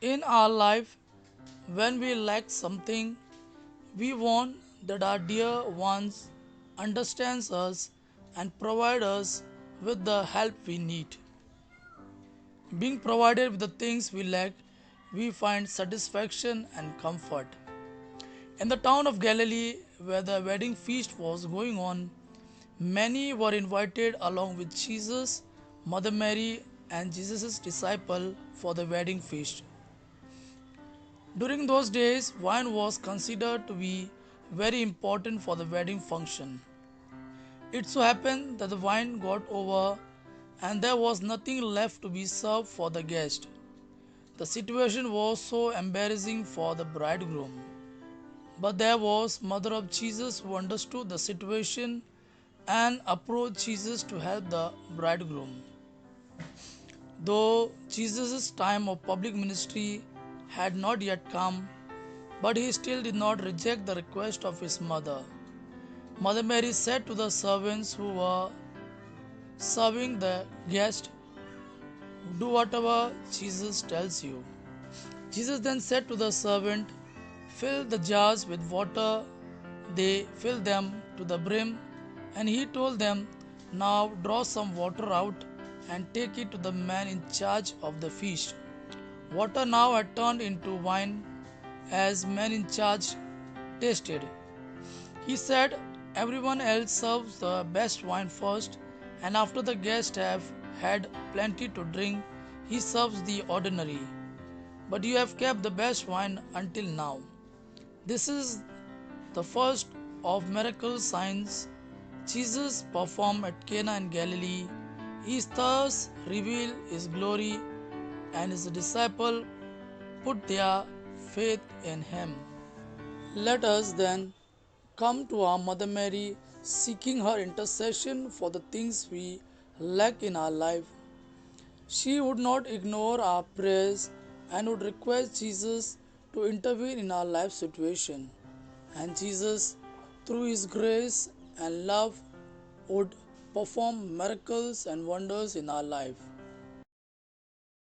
In our life, when we lack something, we want that our dear ones understands us and provide us with the help we need. Being provided with the things we lack, we find satisfaction and comfort. In the town of Galilee, where the wedding feast was going on, many were invited along with Jesus, Mother Mary, and Jesus' disciple for the wedding feast. During those days, wine was considered to be very important for the wedding function. It so happened that the wine got over and there was nothing left to be served for the guest. The situation was so embarrassing for the bridegroom. But there was mother of Jesus who understood the situation and approached Jesus to help the bridegroom. Though Jesus' time of public ministry had not yet come, but he still did not reject the request of his mother. Mother Mary said to the servants who were serving the guest, "Do whatever Jesus tells you." Jesus then said to the servant, "Fill the jars with water." They filled them to the brim, and he told them, "Now draw some water out and take it to the man in charge of the feast." Water now had turned into wine as man in charge tasted. He said, "Everyone else serves the best wine first, and after the guests have had plenty to drink, he serves the ordinary. But you have kept the best wine until now." This is the first of miracle signs Jesus performed at Cana in Galilee. He thus revealed his glory, and his disciples put their faith in him. Let us then come to our Mother Mary, seeking her intercession for the things we lack in our life. She would not ignore our prayers and would request Jesus to intervene in our life situation. And Jesus, through his grace and love, would perform miracles and wonders in our life.